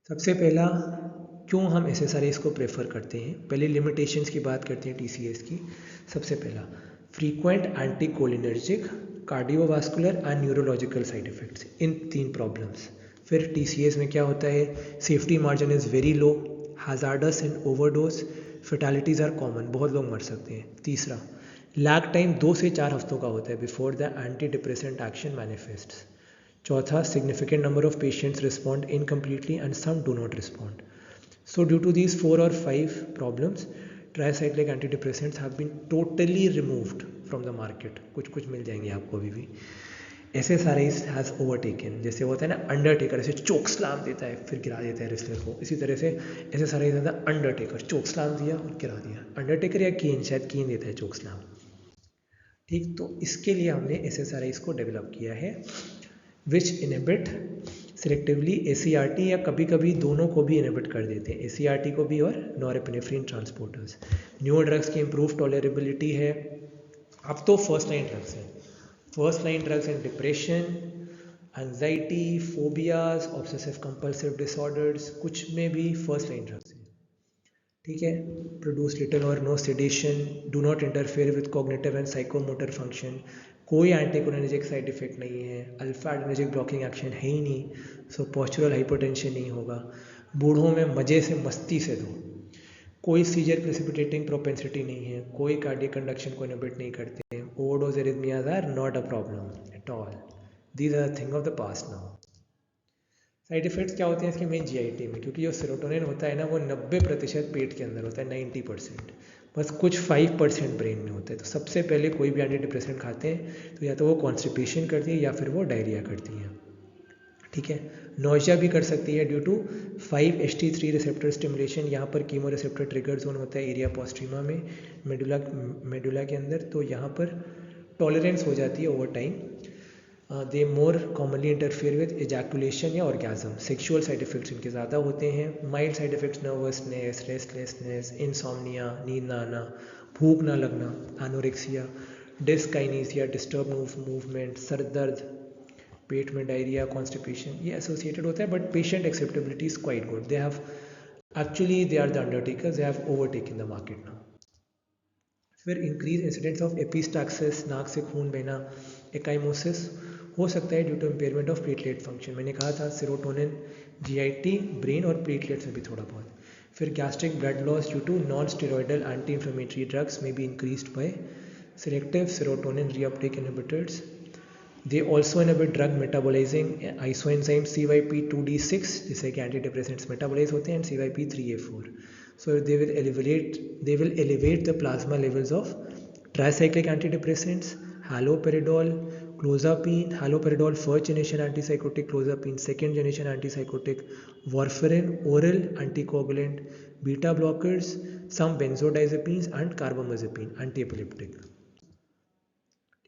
सबसे पहला, क्यों हम एसएसआरआईज़ को प्रेफर करते हैं, पहले लिमिटेशंस की बात करते हैं टीसीएस की। सबसे पहला, frequent anticholinergic, cardiovascular and neurological side effects, इन 3 प्रॉब्लम्स। फिर टीसीएस में क्या होता है, safety margin is very low, hazardous and overdose, fatalities are common, बहुत लोग मर सकते हैं। तीसरा, लैग टाइम 2 से 4 हफ्तों का होता है before the anti depressant action manifests. चौथा, significant number of patients respond incompletely and some do not respond. So due to these 4 or 5 problems, tricyclic antidepressants have been totally removed from the market. कुछ कुछ मिल जाएंगे आपको अभी भी। SSRIs has overtaken, जैसे होता है ना अंडरटेकर, ऐसे चोक स्लाम देता है फिर गिरा देता है रेसलर को, इसी तरह से SSRIs होता है अंडरटेकर, चोक स्लाम दिया और गिरा दिया। अंडरटेकर या कीन, शायद कीन देता है चोक स्लाम। ठीक, तो इसके लिए हमने SSRIs को डेवलप किया है विच इनहिबिट सिलेक्टिवली ACRT, या कभी कभी दोनों को भी इनहिबिट कर देते हैं, ACRT को भी और नॉरेपिनेफ्रिन ट्रांसपोर्टर्स। न्यूअर ड्रग्स की इम्प्रूव टॉलरेबिलिटी है। अब तो फर्स्ट लाइन ड्रग्स हैं, फर्स्ट लाइन ड्रग्स हैं depression, anxiety, phobias, obsessive compulsive disorders, कुछ में भी फर्स्ट लाइन ड्रग्स हैं। ठीक है, प्रोड्यूस लिटिल और no sedation, do not interfere with cognitive and psychomotor function, कोई एंटीकोलिनर्जिक साइड इफेक्ट नहीं है, अल्फा एडर्जिक ब्लॉकिंग एक्शन है ही नहीं, सो पोस्चुरल हाइपरटेंशन नहीं होगा, बूढ़ों में मज़े से मस्ती से दो, कोई सीजर प्रेसिपिटेटिंग प्रोपेंसिटी नहीं है, कोई कार्डियक कंडक्शन को इनहिबिट नहीं करते हैं, overdose arrhythmias are not a problem at all, these are thing of the past now. Side effects क्या होते हैं इसके मेन जीआईटी में, क्योंकि जो सेरोटोनिन होता है ना वो 90% पेट के अंदर होता है, 90%, बस कुछ 5% ब्रेन में होता है। तो सबसे पहले कोई भी एंटी डिप्रेसेंट खाते हैं तो या तो वो कॉन्स्टिपेशन करती है या फिर वो डायरिया करती है। ठीक है, नोजिया भी कर सकती है due to 5-HT3 receptor stimulation, यहाँ पर कीमो रिसेप्टर ट्रिगर जोन होता है एरिया पोस्ट्रीमा में, मेडुला के अंदर, तो यहाँ पर टॉलरेंस हो जाती है over time. They more commonly interfere with ejaculation या ऑर्गेजम, सेक्सुअल साइड इफेक्ट्स इनके ज़्यादा होते हैं। Mild side effects nervousness, restlessness, insomnia, नींद ना आना, भूख ना लगना, एनोरेक्सिया, डिस्काइनेसिया, डिस्टर्ब मूवमेंट, सर दर्द, पेट में डायरिया, कॉन्स्टिपेशन, ये एसोसिएटेड होता है, but patient acceptability is quite good. They have actually they are the undertakers, they have overtaken the market now. फिर इंक्रीज इंसिडेंस ऑफ एपिस्टैक्सिस, नाक से खून बहना, एकाइमोसिस हो सकता है due to impairment of platelet function. मैंने कहा था सेरोटोनिन जीआईटी, ब्रेन और प्लेटलेट्स में भी थोड़ा बहुत। फिर gastric blood loss due to non steroidal anti inflammatory drugs में be increased by selective serotonin reuptake inhibitors. They also inhibit drug metabolizing isoenzyme CYP2D6, जिसे कि एंटीडिप्रेसेंट्स मेटाबोलाइज होते हैं, and CYP3A4. So they will elevate the plasma levels of tricyclic antidepressants, haloperidol, clozapine, haloperidol first generation antipsychotic, clozapine second generation antipsychotic, warfarin oral anticoagulant, beta blockers, some benzodiazepines and carbamazepine antiepileptic.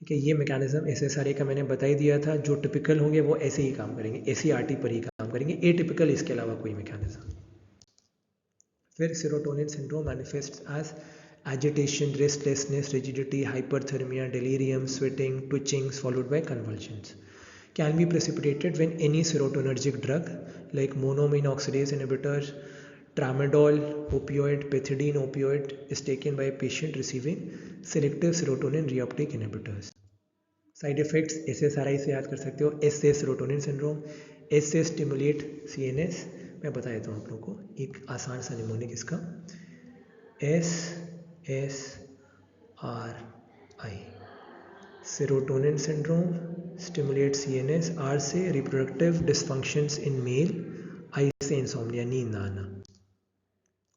ठीक है, ये mechanism एसएसआरए का मैंने बता ही दिया था। जो typical होंगे वो ऐसे ही काम करेंगे, एसीआरटी पर ही काम करेंगे, एटिपिकल इसके अलावा कोई मैकेनिज्म। फिर serotonin syndrome manifests as agitation, restlessness, rigidity, hyperthermia, delirium, sweating, twitchings followed by convulsions. Can be precipitated when any serotonergic drug like monoamine oxidase inhibitor, tramadol opioid, pethidine opioid is taken by a patient receiving selective serotonin reuptake inhibitors. Side effects SSRI से याद कर सकते हो, S से serotonin syndrome, S से stimulate CNS। मैं बता देता हूँ आप लोगों को एक आसान सा निमोनिक इसका, SSRI, serotonin syndrome, stimulate CNS, R से reproductive dysfunctions in male, I से इंसोम्निया, नींद ना आना।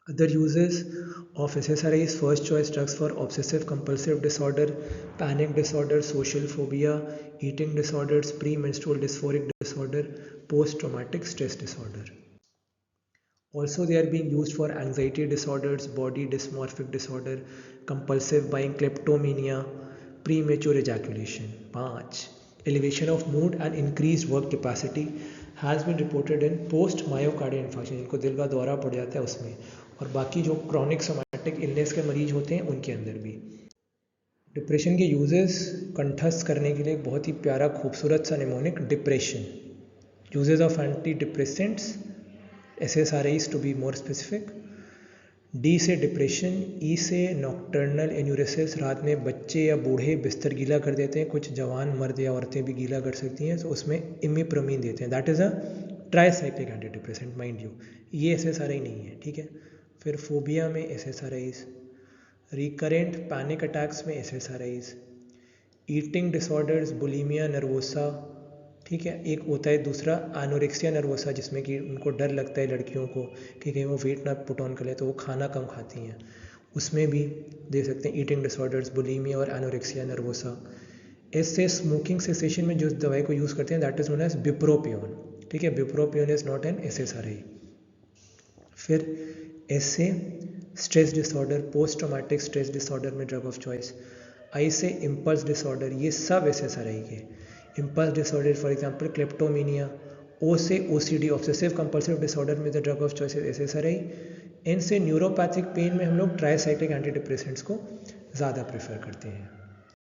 Other uses of SSRIs: first choice drugs for obsessive compulsive disorder, panic disorder, social phobia, eating disorders, premenstrual dysphoric disorder, post-traumatic stress disorder. Also they are being used for anxiety disorders, body dysmorphic disorder, compulsive buying, kleptomania, premature ejaculation. 5. Elevation of mood and increased work capacity has been reported in post myocardial infarction, जिनको दिल का दौरा पड़ जाता है उसमें, और बाकी जो क्रॉनिक सोमैटिक इलनेस के मरीज होते हैं उनके अंदर भी। डिप्रेशन के यूजेस कंठस्थ करने के लिए बहुत ही प्यारा खूबसूरत सा mnemonic, depression, uses of anti depressants, SSRIs to be more specific. D से डिप्रेशन, ई से नॉक्टर्नल एन्यूरेसिस, रात में बच्चे या बूढ़े बिस्तर गीला कर देते हैं, कुछ जवान मर्द या औरतें भी गीला कर सकती हैं, तो उसमें इमिप्रोमिन देते हैं, that is a tricyclic anti depressant mind you, ये SSRI नहीं है, ठीक है। फिर फोबिया में SSRIs, रिकरेंट पैनिक अटैक्स में SSRIs, eating disorders, bulimia nervosa, ठीक है। एक होता है दूसरा एनोरेक्सिया नर्वोसा, जिसमें कि उनको डर लगता है लड़कियों को कि कहीं वो वेट ना पुट ऑन कर ले, तो वो खाना कम खाती हैं, उसमें भी दे सकते हैं ईटिंग डिसऑर्डर्स, बुलिमिया और एनोरेक्सिया नर्वोसा। इससे स्मोकिंग सेसेशन में जो दवाई को यूज़ करते हैं that is known as bupropion, ठीक है। Bupropion is not an SSRI। फिर ऐसे stress disorder, post traumatic stress disorder में ड्रग ऑफ चॉइस। आई से इम्पल्स डिसऑर्डर, ये सब SSRI के। Impulse disorder for example kleptomania. O से OCD, ऑब्सेसिव कंपल्सिव डिसऑर्डर में the drug of choice SSRI। N से न्यूरोपैथिक पेन में हम लोग ट्राईसाइक्लिक एंटी डिप्रेसेंट्स को ज़्यादा प्रेफर करते हैं।